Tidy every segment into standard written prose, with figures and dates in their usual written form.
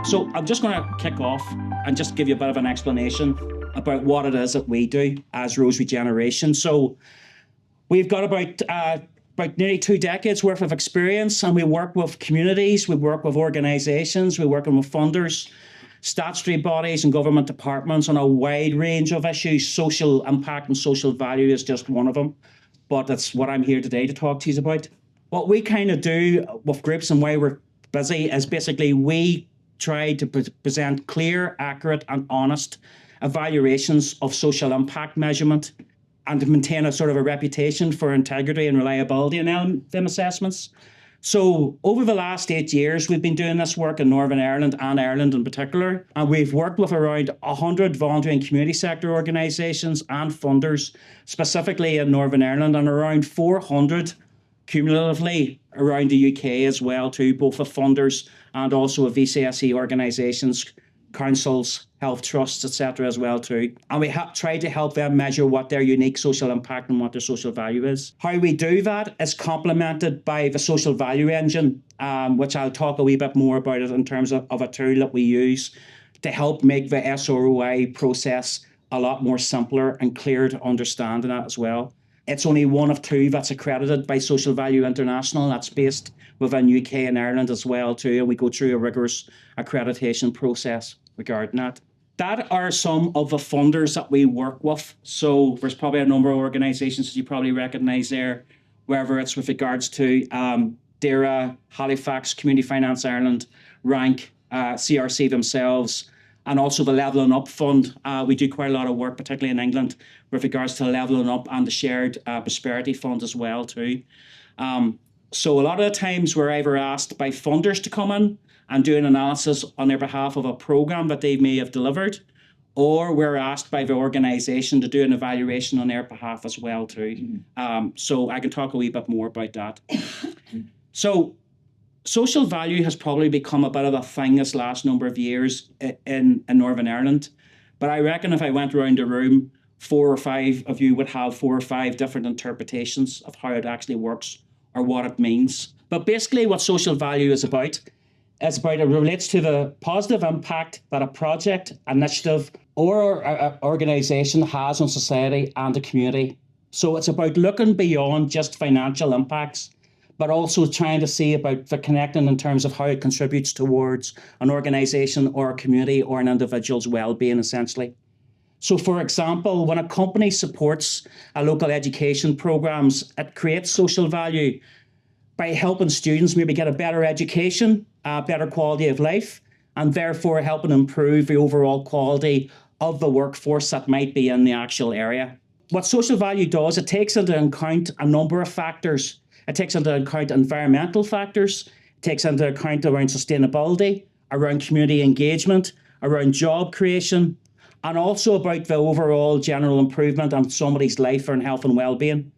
So I'm just going to kick off and just give you a bit of an explanation about what it is that we do as Rose Regeneration. So we've got about nearly 2 decades worth of experience, and we work with communities, we work with organisations, we're working with funders, statutory bodies and government departments on a wide range of issues. Social impact and social value is just one of them, but that's what I'm here today to talk to you about. What we kind of do with groups and why we're busy is basically we try to present clear, accurate and honest evaluations of social impact measurement and to maintain a sort of a reputation for integrity and reliability in them assessments. So over the last 8 years, we've been doing this work in Northern Ireland and Ireland in particular, and we've worked with around 100 voluntary and community sector organisations and funders, specifically in Northern Ireland, and around 400 cumulatively around the UK as well too, both with funders and also with VCSE organisations, councils, health trusts, etc. as well too. And we tried to help them measure what their unique social impact and what their social value is. How we do that is complemented by the social value engine, which I'll talk a wee bit more about it in terms of a tool that we use to help make the SROI process a lot more simpler and clearer to understand in that as well. It's only one of 2 that's accredited by Social Value International. That's based within UK and Ireland as well too. And we go through a rigorous accreditation process regarding that. That are some of the funders that we work with. So there's probably a number of organisations that you probably recognise there, whether it's with regards to DAERA, Halifax, Community Finance Ireland, Rank, CRC themselves, and also the Levelling Up Fund. We do quite a lot of work, particularly in England, with regards to Levelling Up and the Shared Prosperity Fund as well too. So a lot of the times we're either asked by funders to come in and do an analysis on their behalf of a programme that they may have delivered, or we're asked by the organisation to do an evaluation on their behalf as well too. So I can talk a wee bit more about that. So social value has probably become a bit of a thing this last number of years in Northern Ireland. But I reckon if I went around the room, 4 or 5 of you would have 4 or 5 different interpretations of how it actually works or what it means. But basically what social value is about, it relates to the positive impact that a project, initiative, or organisation has on society and the community. So it's about looking beyond just financial impacts, but also trying to see about the connecting in terms of how it contributes towards an organisation or a community or an individual's well-being, essentially. So, for example, when a company supports a local education programs, it creates social value by helping students maybe get a better education, a better quality of life, and therefore helping improve the overall quality of the workforce that might be in the actual area. What social value does, it takes into account a number of factors. It takes into account environmental factors, it takes into account around sustainability, around community engagement, around job creation, and also about the overall general improvement on somebody's life and health and well-being.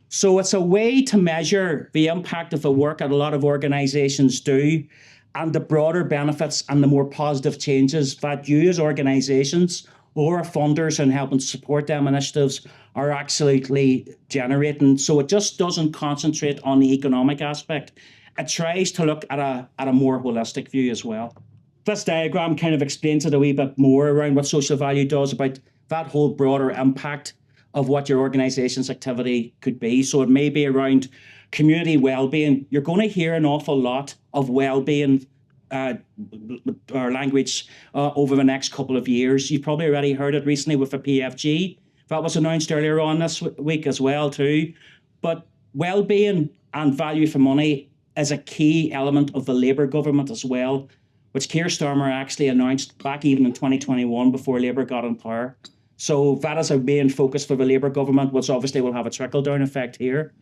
So it's a way to measure the impact of the work that a lot of organisations do and the broader benefits and the more positive changes that you as organisations or funders and helping support them initiatives are actually generating. So it just doesn't concentrate on the economic aspect. It tries to look at a more holistic view as well. This diagram kind of explains it a wee bit more around what social value does about that whole broader impact of what your organisation's activity could be. So it may be around community well-being. You're going to hear an awful lot of well-being or language over the next couple of years. You've probably already heard it recently with the PFG. That was announced earlier on this week as well too. But well-being and value for money is a key element of the Labour government as well, which Keir Starmer actually announced back even in 2021 before Labour got in power. So that is a main focus for the Labour government, which obviously will have a trickle-down effect here.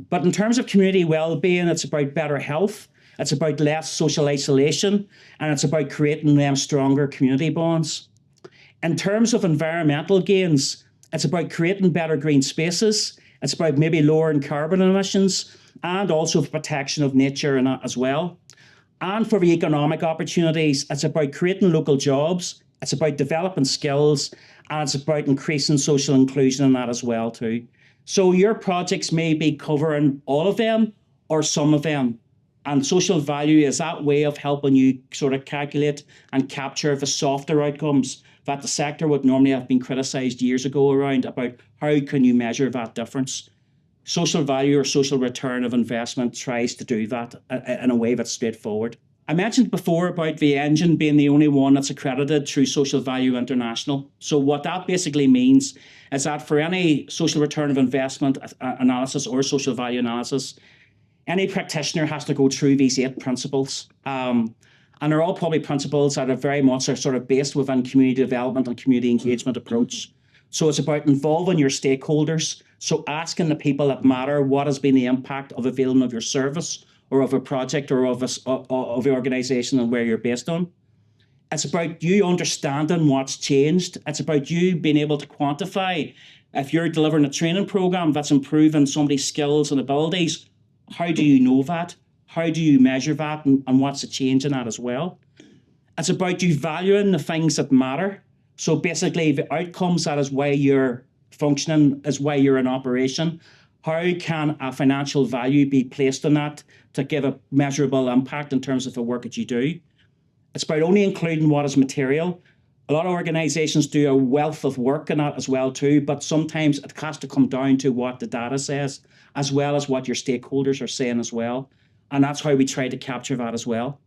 But in terms of community well-being, it's about better health, it's about less social isolation, and it's about creating them stronger community bonds. In terms of environmental gains, it's about creating better green spaces, it's about maybe lowering carbon emissions, and also the protection of nature and that as well. And for the economic opportunities, it's about creating local jobs, it's about developing skills, and it's about increasing social inclusion in that as well too. So your projects may be covering all of them or some of them. And social value is that way of helping you sort of calculate and capture the softer outcomes that the sector would normally have been criticised years ago around, about how can you measure that difference. Social value or social return of investment tries to do that in a way that's straightforward. I mentioned before about the engine being the only one that's accredited through Social Value International. So what that basically means is that for any social return of investment analysis or social value analysis, any practitioner has to go through these 8 principles. And they're all probably principles that are very much are sort of based within community development and community engagement approach. So it's about involving your stakeholders. So asking the people that matter what has been the impact of availing of your service or of a project or of the organisation and where you're based on. It's about you understanding what's changed. It's about you being able to quantify if you're delivering a training program that's improving somebody's skills and abilities. How do you know that? How do you measure that? And what's the change in that as well? It's about you valuing the things that matter. So basically the outcomes, that is why you're functioning, is why you're in operation. How can a financial value be placed on that to give a measurable impact in terms of the work that you do? It's about only including what is material. A lot of organisations do a wealth of work in that as well too, but sometimes it has to come down to what the data says, as well as what your stakeholders are saying as well. And that's how we try to capture that as well.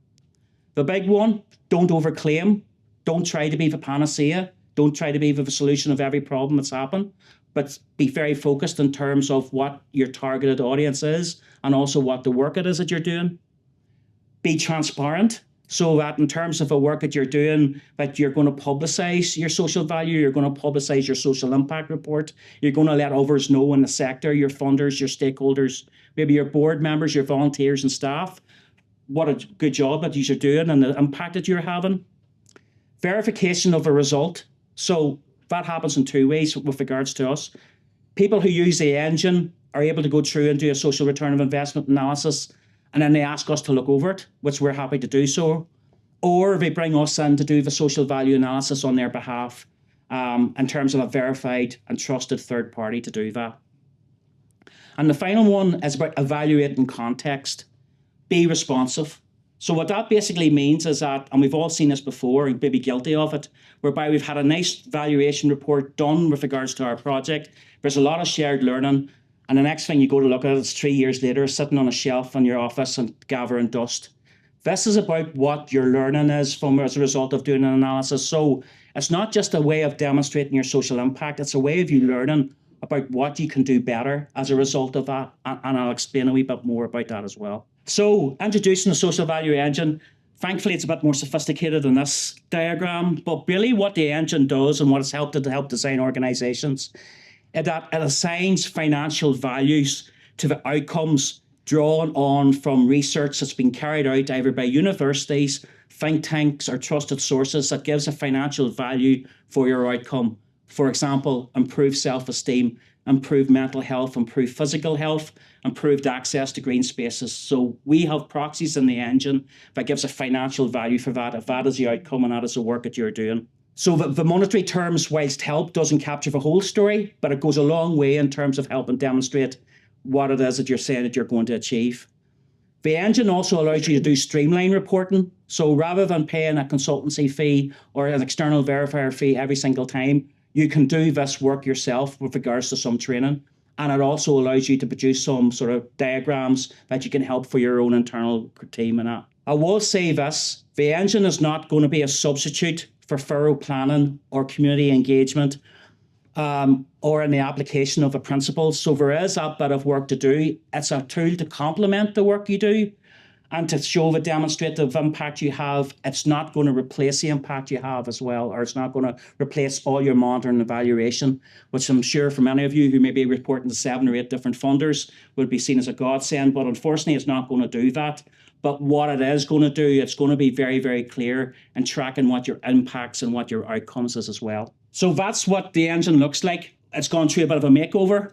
The big one, don't overclaim. Don't try to be the panacea. Don't try to be the solution of every problem that's happened, but be very focused in terms of what your targeted audience is and also what the work it is that you're doing. Be transparent, so that in terms of the work that you're doing, that you're going to publicise your social value, you're going to publicise your social impact report, you're going to let others know in the sector, your funders, your stakeholders, maybe your board members, your volunteers and staff, what a good job that you're doing and the impact that you're having. Verification of a result. So that happens in 2 ways with regards to us. People who use the engine are able to go through and do a social return of investment analysis, and then they ask us to look over it, which we're happy to do so. Or they bring us in to do the social value analysis on their behalf in terms of a verified and trusted third party to do that. And the final one is about evaluating context. Be responsive. So what that basically means is that, and we've all seen this before and maybe guilty of it, whereby we've had a nice valuation report done with regards to our project. There's a lot of shared learning. And the next thing you go to look at, it's 3 years later, sitting on a shelf in your office and gathering dust. This is about what your learning is from as a result of doing an analysis. So it's not just a way of demonstrating your social impact. It's a way of you learning about what you can do better as a result of that. And I'll explain a wee bit more about that as well. So introducing the social value engine. Thankfully, it's a bit more sophisticated than this diagram. But really what the engine does and what it's helped to help design organisations, that it assigns financial values to the outcomes drawn on from research that's been carried out either by universities, think tanks, or trusted sources that gives a financial value for your outcome. For example, improved self-esteem, improved mental health, improved physical health, improved access to green spaces. So we have proxies in the engine that gives a financial value for that, if that is the outcome and that is the work that you're doing. So the monetary terms, whilst help, doesn't capture the whole story, but it goes a long way in terms of helping demonstrate what it is that you're saying that you're going to achieve. The engine also allows you to do streamline reporting. So rather than paying a consultancy fee or an external verifier fee every single time, you can do this work yourself with regards to some training. And it also allows you to produce some sort of diagrams that you can help for your own internal team and that. I will say this, the engine is not going to be a substitute for thorough planning or community engagement or in the application of the principles. So there is that bit of work to do. It's a tool to complement the work you do and to show the demonstrative impact you have. It's not going to replace the impact you have as well, or it's not going to replace all your monitoring and evaluation, which I'm sure for many of you who may be reporting to 7 or 8 different funders would be seen as a godsend, but unfortunately it's not going to do that. But what it is going to do, it's going to be very, very clear and tracking what your impacts and what your outcomes is as well. So that's what the engine looks like. It's gone through a bit of a makeover.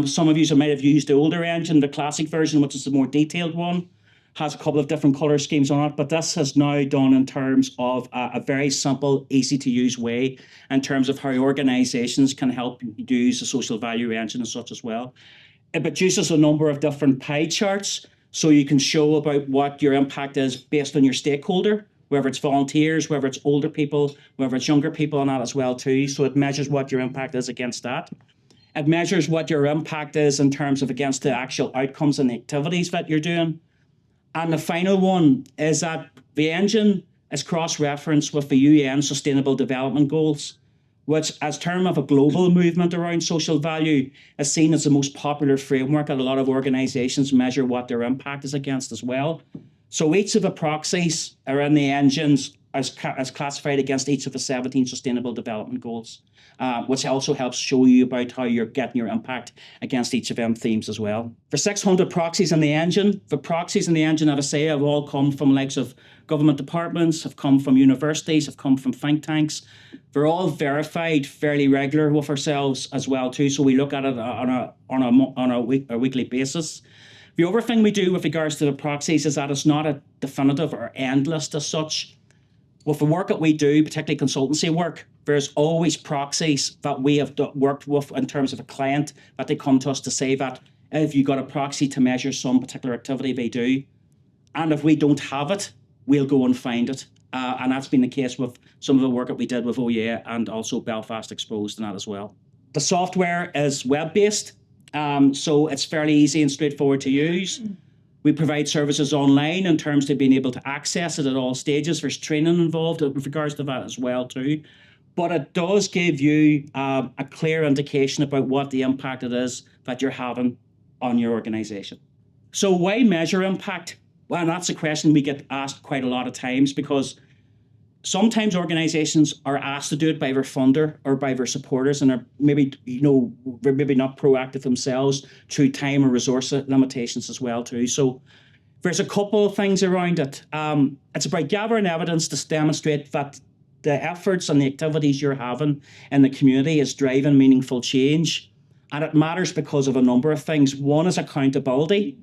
Some of you might have used the older engine, the classic version, which is the more detailed one. Has a couple of different colour schemes on it, but this has now done in terms of a very simple, easy to use way in terms of how organisations can help use the social value engine and such as well. It produces a number of different pie charts. So you can show about what your impact is based on your stakeholder, whether it's volunteers, whether it's older people, whether it's younger people and that as well too. So it measures what your impact is against that. It measures what your impact is in terms of against the actual outcomes and the activities that you're doing. And the final one is that the engine is cross-referenced with the UN Sustainable Development Goals, which, as term of a global movement around social value, is seen as the most popular framework, and a lot of organisations measure what their impact is against as well. So each of the proxies are in the engines as classified against each of the 17 Sustainable Development Goals, which also helps show you about how you're getting your impact against each of them themes as well. For 600 proxies in the engine, the proxies in the engine, as I say, have all come from the likes of government departments, have come from universities, have come from think tanks. They're all verified fairly regular with ourselves as well too, so we look at it on a weekly basis. The other thing we do with regards to the proxies is that it's not a definitive or end list as such. With the work that we do, particularly consultancy work, there's always proxies that we have worked with in terms of a client that they come to us to say that if you've got a proxy to measure some particular activity they do, and if we don't have it, we'll go and find it. And that's been the case with some of the work that we did with OEA and also Belfast Exposed and that as well. The software is web-based, so it's fairly easy and straightforward to use. We provide services online in terms of being able to access it at all stages. There's training involved with regards to that as well too. But it does give you a clear indication about what the impact it is that you're having on your organisation. So why measure impact? Well, that's a question we get asked quite a lot of times, because sometimes organisations are asked to do it by their funder or by their supporters, and are maybe, they're maybe not proactive themselves through time or resource limitations as well too. So there's a couple of things around it. It's about gathering evidence to demonstrate that the efforts and the activities you're having in the community is driving meaningful change. And it matters because of a number of things. One is accountability.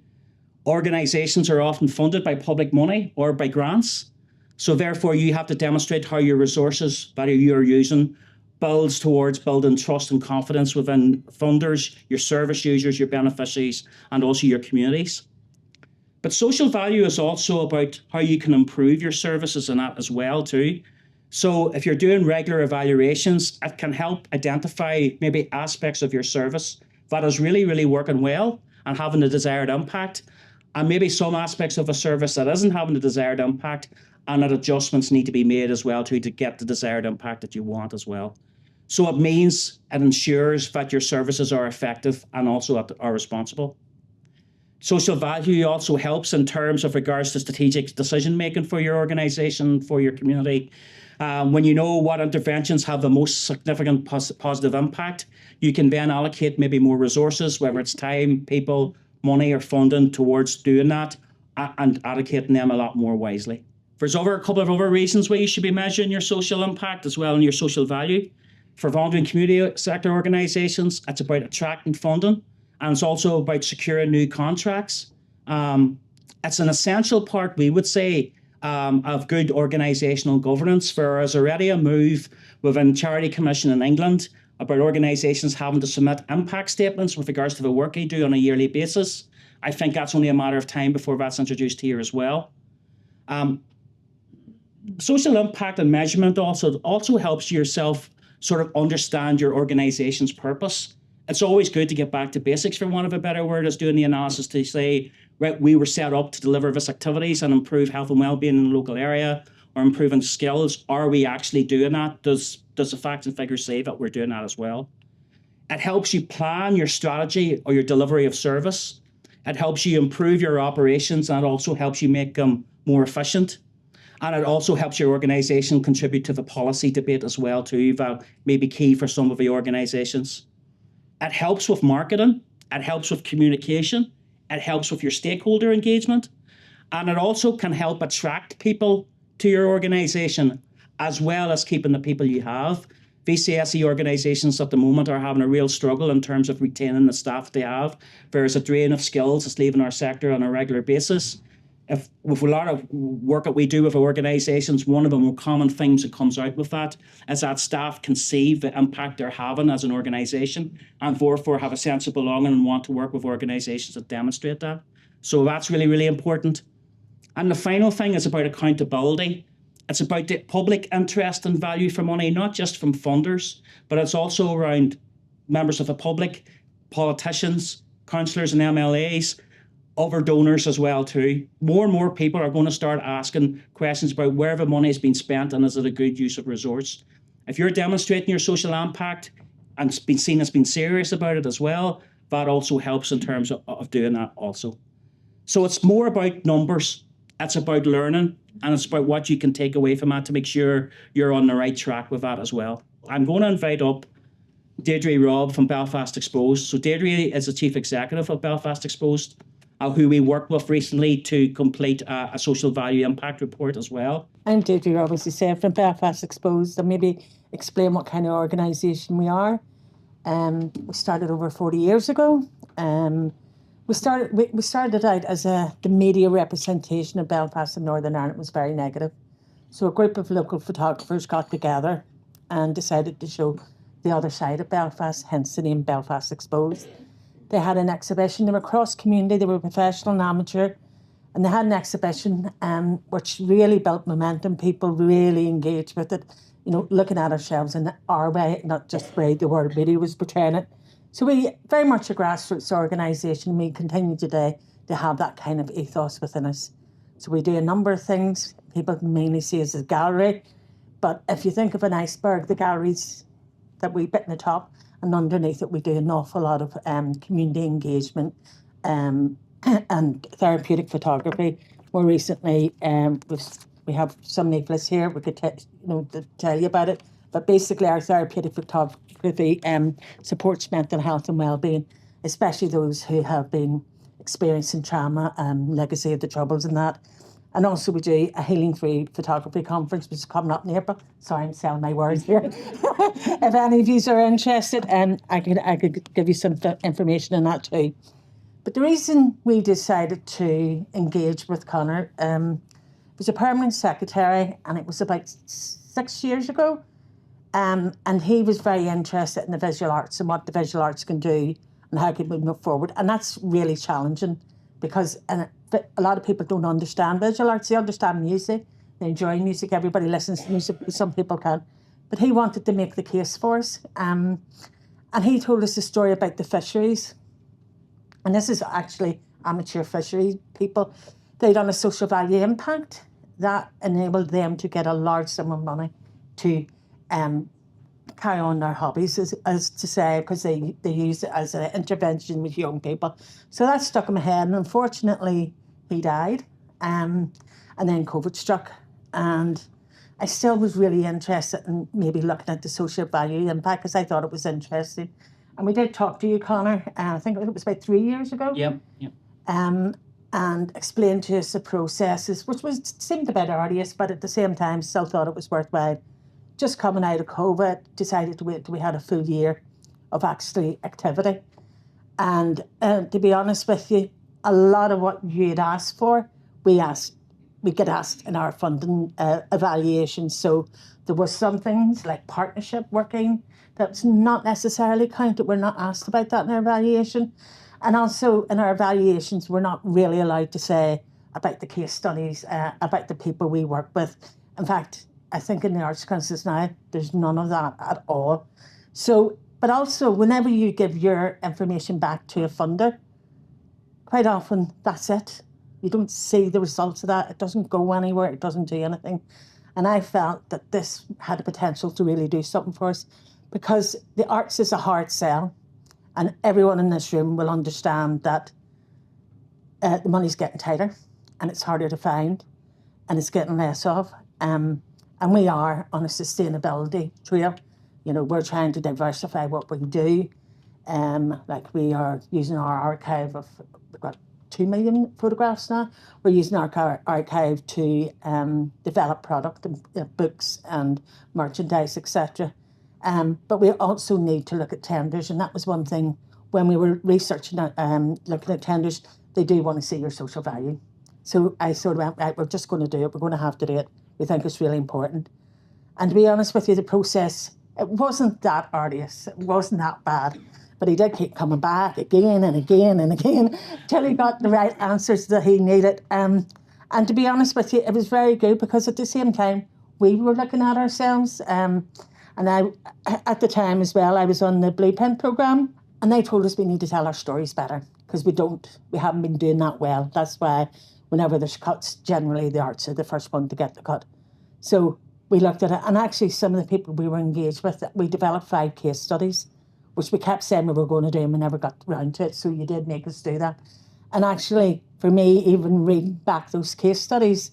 Organisations are often funded by public money or by grants. So therefore, you have to demonstrate how your resources that you're using builds towards building trust and confidence within funders, your service users, your beneficiaries, and also your communities. But social value is also about how you can improve your services and that as well too. So if you're doing regular evaluations, it can help identify maybe aspects of your service that is really, really working well and having the desired impact, and maybe some aspects of a service that isn't having the desired impact, and that adjustments need to be made as well to get the desired impact that you want as well. So it means it ensures that your services are effective and also are responsible. Social value also helps in terms of regards to strategic decision making for your organisation, for your community. When you know what interventions have the most significant positive impact, you can then allocate maybe more resources, whether it's time, people, money or funding towards doing that, and allocating them a lot more wisely. There's a couple of other reasons why you should be measuring your social impact as well and your social value. For voluntary and community sector organisations, it's about attracting funding, and it's also about securing new contracts. It's an essential part, we would say, of good organisational governance. There is already a move within Charity Commission in England about organisations having to submit impact statements with regards to the work they do on a yearly basis. I think that's only a matter of time before that's introduced here as well. Social impact and measurement also helps yourself sort of understand your organisation's purpose. It's always good to get back to basics, for want of a better word, as doing the analysis to say, right, we were set up to deliver this activities and improve health and well-being in the local area, or improving skills. Are we actually doing that? Does the facts and figures say that we're doing that as well? It helps you plan your strategy or your delivery of service. It helps you improve your operations, and it also helps you make them more efficient. And it also helps your organisation contribute to the policy debate as well too, that may be key for some of the organisations. It helps with marketing. It helps with communication. It helps with your stakeholder engagement. And it also can help attract people to your organisation, as well as keeping the people you have. VCSE organisations at the moment are having a real struggle in terms of retaining the staff they have. There's a drain of skills that's leaving our sector on a regular basis. With a lot of work that we do with organisations, one of the more common things that comes out with that is that staff can see the impact they're having as an organisation, and therefore have a sense of belonging and want to work with organisations that demonstrate that. So that's really, really important. And the final thing is about accountability. It's about the public interest and value for money, not just from funders, but it's also around members of the public, politicians, councillors and MLAs, other donors as well too. More and more people are going to start asking questions about where the money has been spent and is it a good use of resource. If you're demonstrating your social impact and it's been seen as being serious about it as well, that also helps in terms of doing that also. So it's more about numbers. It's about learning, and it's about what you can take away from that to make sure you're on the right track with that as well. I'm going to invite up Deirdre Robb from Belfast Exposed. So Deirdre is the Chief Executive of Belfast Exposed, who we worked with recently to complete a social value impact report as well. I'm Deirdre Robb, as you say, from Belfast Exposed, and maybe explain what kind of organisation we are. We started over 40 years ago. We started out as the media representation of Belfast and Northern Ireland was very negative. So a group of local photographers got together and decided to show the other side of Belfast, hence the name Belfast Exposed. They had an exhibition. They were cross-community. They were professional and amateur. And they had an exhibition which really built momentum. People really engaged with it, looking at ourselves in our way, not just the way the world media was portraying it. So we very much a grassroots organisation. We continue today to have that kind of ethos within us. So we do a number of things. People mainly see us as a gallery. But if you think of an iceberg, the galleries that we bit in the top, and underneath it we do an awful lot of community engagement and therapeutic photography. More recently, we have some leaflets here. We could tell you about it. But basically, our therapeutic photography supports mental health and well-being, especially those who have been experiencing trauma and legacy of the Troubles and that. And also we do a healing-free photography conference, which is coming up in April. Sorry, I'm selling my words here. If any of you are interested, I could give you some information on that too. But the reason we decided to engage with Conor was a permanent secretary, and it was about 6 years ago. And he was very interested in the visual arts and what the visual arts can do and how can we move forward. And that's really challenging because a lot of people don't understand visual arts. They understand music. They enjoy music. Everybody listens to music, but some people can't. But he wanted to make the case for us. And he told us a story about the fisheries. And this is actually amateur fishery people. They done a social value impact that enabled them to get a large sum of money to carry on their hobbies, as to say, because they use it as an intervention with young people. So that stuck in my head, and unfortunately he died, and then COVID struck, and I still was really interested in maybe looking at the social value impact because I thought it was interesting. And we did talk to you, Conor, I think it was about 3 years ago. Yep. And explained to us the processes, which seemed a bit arduous, but at the same time still thought it was worthwhile. Just coming out of COVID, decided to wait till we had a full year of actually activity. And to be honest with you, a lot of what you had asked for, we get asked in our funding evaluation. So there was some things like partnership working that's not necessarily counted. We're not asked about that in our evaluation. And also in our evaluations, we're not really allowed to say about the case studies, about the people we work with. In fact, I think in the Arts Councils now, there's none of that at all. So, but also whenever you give your information back to a funder, quite often that's it. You don't see the results of that. It doesn't go anywhere. It doesn't do anything. And I felt that this had the potential to really do something for us because the arts is a hard sell. And everyone in this room will understand that the money's getting tighter and it's harder to find and it's getting less of. And we are on a sustainability trail. We're trying to diversify what we do. Like we are using our archive of, we've got 2 million photographs now. We're using our archive to develop product and books and merchandise, etc. But we also need to look at tenders, and that was one thing when we were researching, looking at tenders, they do want to see your social value. So I sort of went, right, we're just going to do it. We're going to have to do it. We think it's really important. And to be honest with you, the process, it wasn't that arduous. It wasn't that bad. But he did keep coming back again and again and again till he got the right answers that he needed. And to be honest with you, it was very good because at the same time, we were looking at ourselves. And I, at the time as well, I was on the Blueprint programme, and they told us we need to tell our stories better because we haven't been doing that well. That's why whenever there's cuts, generally the arts are the first one to get the cut. So we looked at it, and actually some of the people we were engaged with, we developed 5 case studies, which we kept saying we were going to do, and we never got round to it, so you did make us do that. And actually, for me, even reading back those case studies,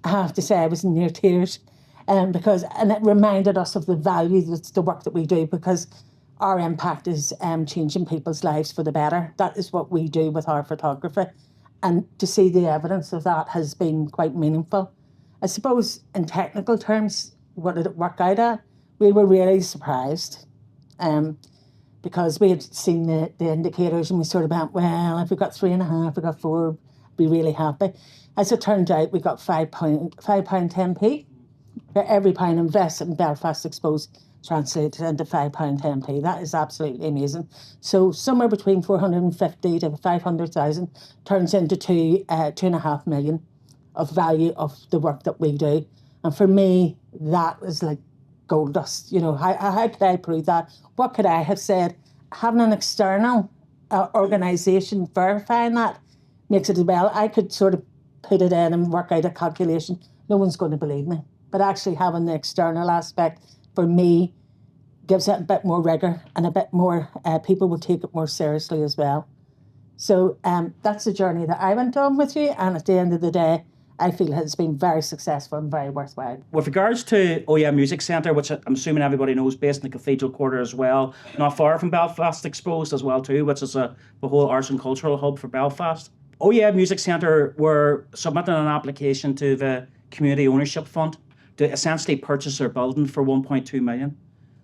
I have to say I was near tears, and it reminded us of the value that's the work that we do, because our impact is changing people's lives for the better. That is what we do with our photography, and to see the evidence of that has been quite meaningful. I suppose in technical terms, what did it work out at? We were really surprised. Because we had seen the indicators and we sort of went, well, if we got 3.5, we got 4, be really happy. As it turned out, we got £5.10p for every pound invested in Belfast Exposed, translated into £5.10p. That is absolutely amazing. So somewhere between 450 to 500,000 turns into 2.5 million of value of the work that we do. And for me, that was like gold dust. How could I prove that? What could I have said? Having an external organisation verifying that makes it as well. I could sort of put it in and work out a calculation. No one's going to believe me. But actually having the external aspect, for me, gives it a bit more rigour and a bit more, people will take it more seriously as well. So that's the journey that I went on with you. And at the end of the day, I feel it's been very successful and very worthwhile. With regards to Music Centre, which I'm assuming everybody knows, based in the Cathedral Quarter as well, not far from Belfast Exposed as well too, which is the whole arts and cultural hub for Belfast. Music Centre were submitting an application to the Community Ownership Fund to essentially purchase their building for 1.2 million.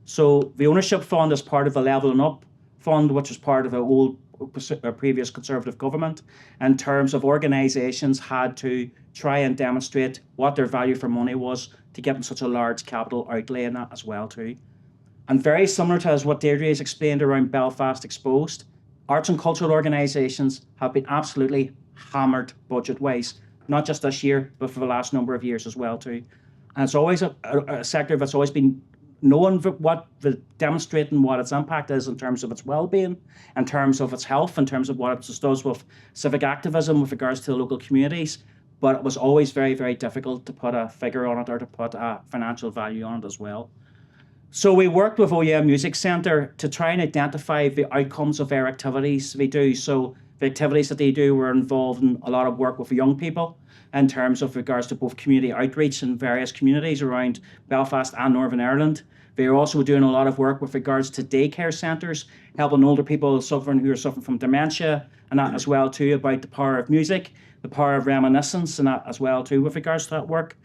So the ownership fund is part of the Levelling Up Fund, which was part of a previous Conservative government, in terms of organisations had to try and demonstrate what their value for money was to get in such a large capital outlay in that as well too. And very similar to as what Deirdre has explained around Belfast Exposed, arts and cultural organisations have been absolutely hammered budget-wise, not just this year, but for the last number of years as well too. And it's always a sector that's always been knowing demonstrating what its impact is in terms of its well-being, in terms of its health, in terms of what it does with civic activism with regards to the local communities. But it was always very, very difficult to put a figure on it or to put a financial value on it as well. So we worked with Music Centre to try and identify the outcomes of their activities they do. So the activities that they do were involved in a lot of work with young people in terms of regards to both community outreach in various communities around Belfast and Northern Ireland. They are also doing a lot of work with regards to daycare centres, helping older people who are suffering from dementia, and that as well too, about the power of music, the power of reminiscence, and that as well too with regards to that work.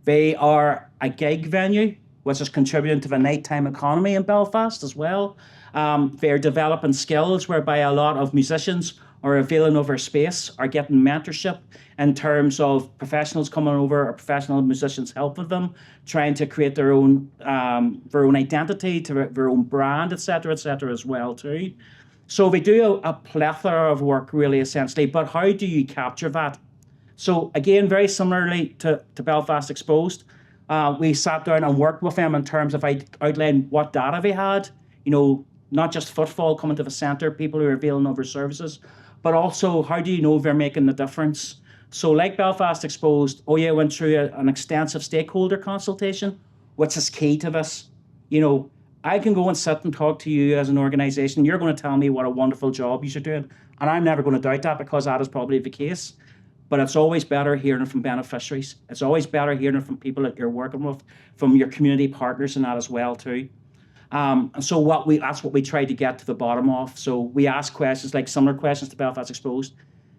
They are a gig venue, which is contributing to the nighttime economy in Belfast as well. They're developing skills whereby a lot of musicians are availing of our space, are getting mentorship in terms of professionals coming over or professional musicians helping them, trying to create their own identity, to their own brand, etc., as well too. So they do a plethora of work really essentially, but how do you capture that? So again, very similarly to Belfast Exposed, we sat down and worked with them in terms of outlining what data they had, not just footfall coming to the centre, people who are availing of our services, but also how do you know they're making the difference? So like Belfast Exposed, went through an extensive stakeholder consultation, which is key to this. I can go and sit and talk to you as an organisation. You're going to tell me what a wonderful job you're doing, and I'm never going to doubt that because that is probably the case. But it's always better hearing it from beneficiaries. It's always better hearing it from people that you're working with, from your community partners and that as well too. And so that's what we tried to get to the bottom of. So we asked questions like similar questions to Belfast Exposed.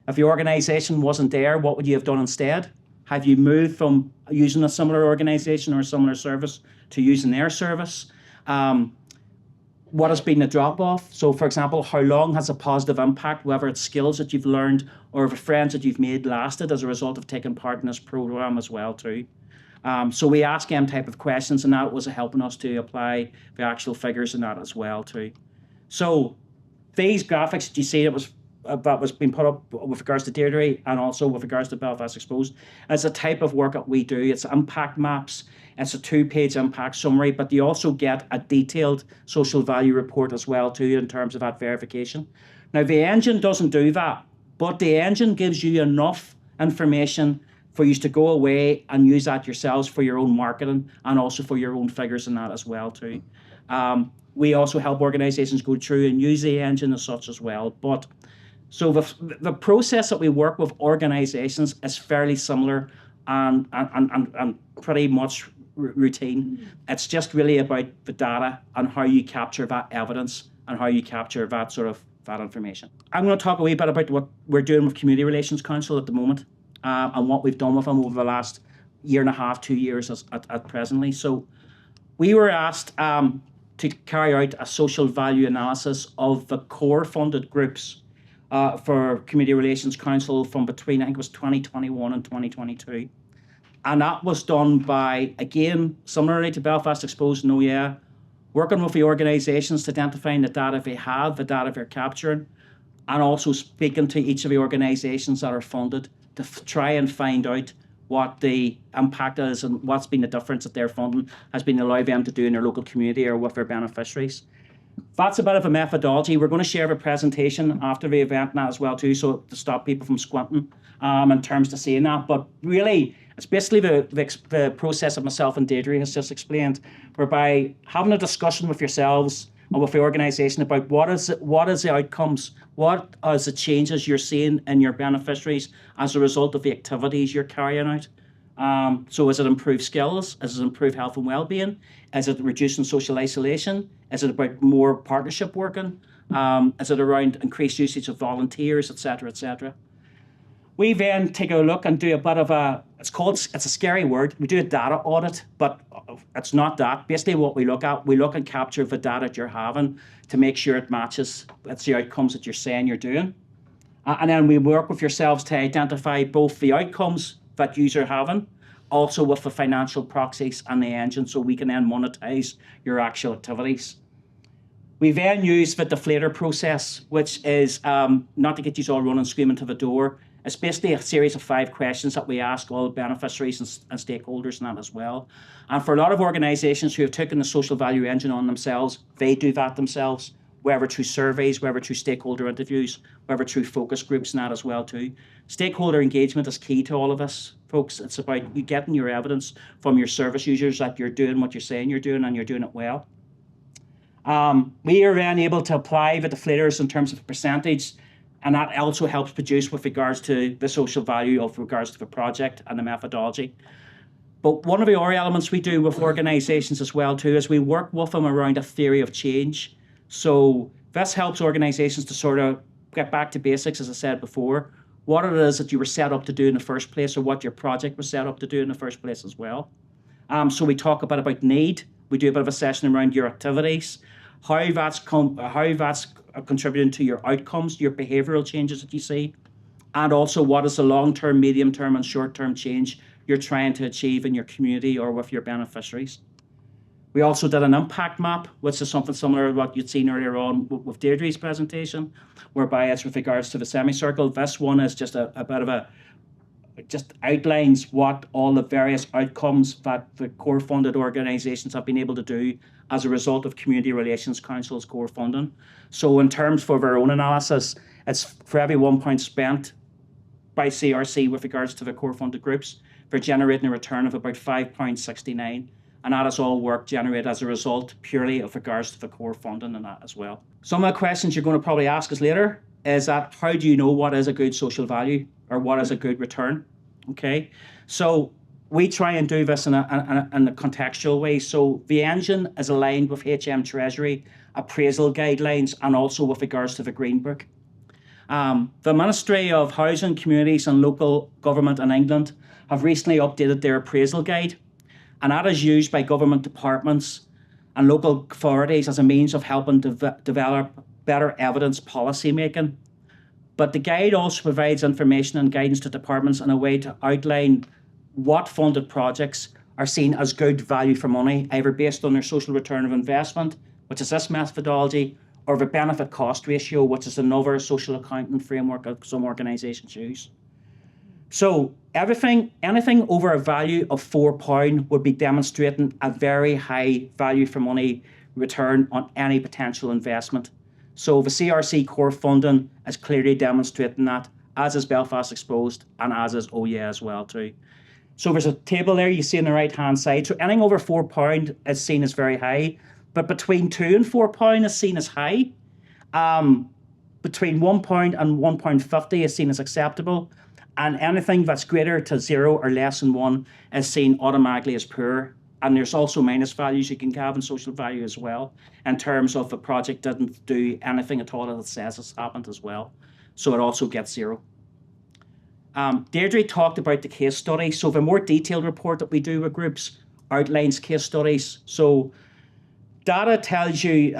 If your organisation wasn't there, what would you have done instead? Have you moved from using a similar organisation or a similar service to using their service? What has been the drop-off? So, for example, how long has a positive impact, whether it's skills that you've learned or the friends that you've made, lasted as a result of taking part in this programme as well too? So we ask them type of questions, and that was helping us to apply the actual figures in that as well too. So these graphics that you see that was being put up with regards to Deirdre and also with regards to Belfast Exposed, is a type of work that we do. It's impact maps. It's a 2-page impact summary, but you also get a detailed social value report as well too in terms of that verification. Now the engine doesn't do that, but the engine gives you enough information for you to go away and use that yourselves for your own marketing and also for your own figures in that as well too. We also help organisations go through and use the engine as such as well. But so the process that we work with organisations is fairly similar and pretty much routine. It's just really about the data and how you capture that evidence and how you capture that sort of that information. I'm going to talk a wee bit about what we're doing with Community Relations Council at the moment and what we've done with them over the last year and a half, 2 years at presently. So we were asked to carry out a social value analysis of the core funded groups for Community Relations Council from between, I think it was 2021 and 2022. And that was done by, again, similarly to Belfast Exposed and OEA, working with the organisations to identifying the data they have, the data they're capturing, and also speaking to each of the organisations that are funded to try and find out what the impact is and what's been the difference that their funding has been allowed them to do in their local community or with their beneficiaries. That's a bit of a methodology. We're going to share a presentation after the event now as well too, so to stop people from squinting in terms of seeing that. But really, it's basically the process that myself and Deirdre has just explained, whereby having a discussion with yourselves and with the organisation about what is the outcomes, what are the changes you're seeing in your beneficiaries as a result of the activities you're carrying out. So is it improved skills? Is it improved health and well-being? Is it reducing social isolation? Is it about more partnership working? Is it around increased usage of volunteers, etc., etc.? We then take a look and do a bit of it's a scary word. We do a data audit, but it's not that. Basically what we look and capture the data that you're having to make sure it matches. It's the outcomes that you're saying you're doing. And then we work with yourselves to identify both the outcomes that you are having, also with the financial proxies and the engine, so we can then monetize your actual activities. We then use the deflator process, which is, not to get you all running screaming to the door, it's basically a series of 5 questions that we ask all beneficiaries and stakeholders and that as well. And for a lot of organisations who have taken the social value engine on themselves, they do that themselves, whether through surveys, whether through stakeholder interviews, whether through focus groups and that as well too. Stakeholder engagement is key to all of us, folks. It's about you getting your evidence from your service users that you're doing what you're saying you're doing and you're doing it well. We are then able to apply the deflators in terms of percentage, and that also helps produce with regards to the social value of regards to the project and the methodology. But one of the other elements we do with organisations as well too is we work with them around a theory of change. So this helps organisations to sort of get back to basics, as I said before, what it is that you were set up to do in the first place or what your project was set up to do in the first place as well. So we talk a bit about need. We do a bit of a session around your activities, how that's contributing to your outcomes, your behavioural changes that you see, and also what is the long-term, medium-term and short-term change you're trying to achieve in your community or with your beneficiaries. We also did an impact map, which is something similar to what you'd seen earlier on with Deirdre's presentation, whereby it's with regards to the semicircle. This one is just a bit of just outlines what all the various outcomes that the core funded organisations have been able to do as a result of Community Relations Council's core funding. So in terms for their own analysis, it's for every £1 spent by CRC with regards to the core funded groups, they're generating a return of about £5.69. And that is all work generated as a result purely of regards to the core funding and that as well. Some of the questions you're going to probably ask us later is that how do you know what is a good social value or what is a good return? Okay, so we try and do this in a contextual way. So the engine is aligned with HM Treasury appraisal guidelines and also with regards to the Green Book. The Ministry of Housing, Communities and Local Government in England have recently updated their appraisal guide, and that is used by government departments and local authorities as a means of helping develop better evidence policy making. But the guide also provides information and guidance to departments in a way to outline what funded projects are seen as good value for money, either based on their social return of investment, which is this methodology, or the benefit cost ratio, which is another social accounting framework that some organisations use. So anything over a value of £4 would be demonstrating a very high value for money return on any potential investment. So the CRC core funding is clearly demonstrating that, as is Belfast Exposed and as is OYA as well too. So there's a table there you see on the right hand side. So anything over £4 is seen as very high, but between £2 and £4 is seen as high. Between £1 and £1.50 is seen as acceptable, and anything that's greater to 0 or less than 1 is seen automatically as poor. And there's also minus values you can have in social value as well, in terms of the project didn't do anything at all that it says has happened as well. So it also gets 0. Deirdre talked about the case study. So the more detailed report that we do with groups outlines case studies. So data tells you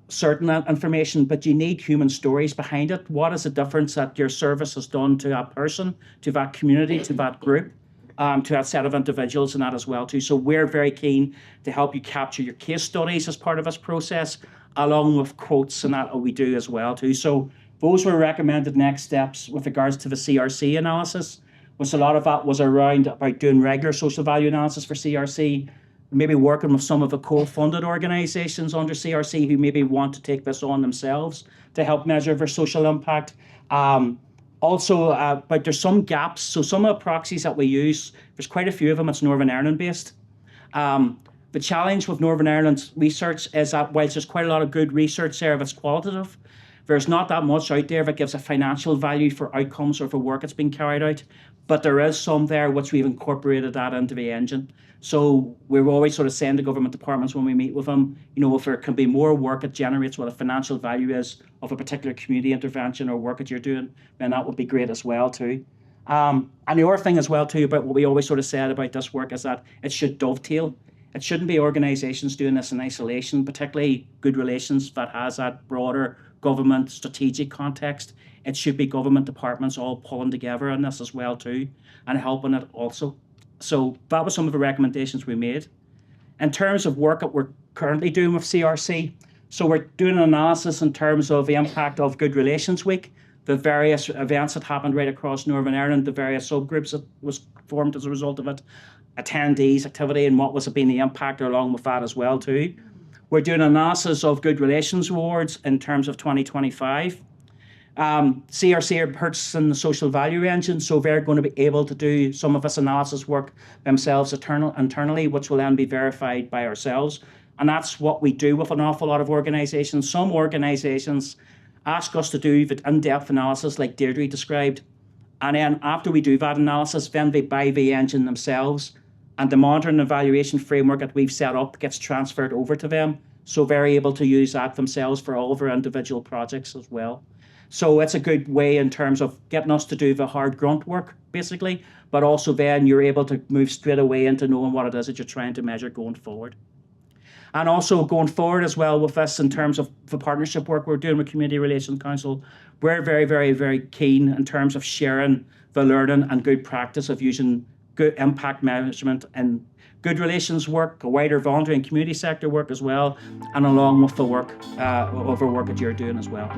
certain information, but you need human stories behind it. What is the difference that your service has done to that person, to that community, to that group, to that set of individuals and that as well too. So we're very keen to help you capture your case studies as part of this process, along with quotes and that we do as well too. So those were recommended next steps with regards to the CRC analysis, which a lot of that was around about doing regular social value analysis for CRC, maybe working with some of the co-funded organisations under CRC who maybe want to take this on themselves to help measure their social impact. But there's some gaps. So some of the proxies that we use, there's quite a few of them, it's Northern Ireland based. The challenge with Northern Ireland's research is that whilst there's quite a lot of good research there that's qualitative, there's not that much out there that gives a financial value for outcomes or for work that's been carried out. But there is some there which we've incorporated that into the engine. So we're always sort of saying to government departments when we meet with them, if there can be more work that generates what a financial value is of a particular community intervention or work that you're doing, then that would be great as well too. And the other thing as well too about what we always sort of said about this work is that it should dovetail. It shouldn't be organisations doing this in isolation, particularly Good Relations that has that broader government strategic context. It should be government departments all pulling together on this as well too and helping it also. So that was some of the recommendations we made. In terms of work that we're currently doing with CRC, so we're doing an analysis in terms of the impact of Good Relations Week, the various events that happened right across Northern Ireland, the various subgroups that was formed as a result of it, attendees, activity, and what was been the impact along with that as well too. We're doing an analysis of Good Relations Awards in terms of 2025. CRC are purchasing the social value engine, so they're going to be able to do some of this analysis work themselves internally, which will then be verified by ourselves. And that's what we do with an awful lot of organisations. Some organisations ask us to do the in-depth analysis like Deirdre described. And then after we do that analysis, then they buy the engine themselves. And the monitoring and evaluation framework that we've set up gets transferred over to them. So they're able to use that themselves for all of their individual projects as well. So it's a good way in terms of getting us to do the hard grunt work, basically, but also then you're able to move straight away into knowing what it is that you're trying to measure going forward. And also going forward as well with this in terms of the partnership work we're doing with Community Relations Council, we're very, very, very keen in terms of sharing the learning and good practice of using good impact measurement and good relations work, a wider voluntary and community sector work as well, and along with the work, other work that you're doing as well.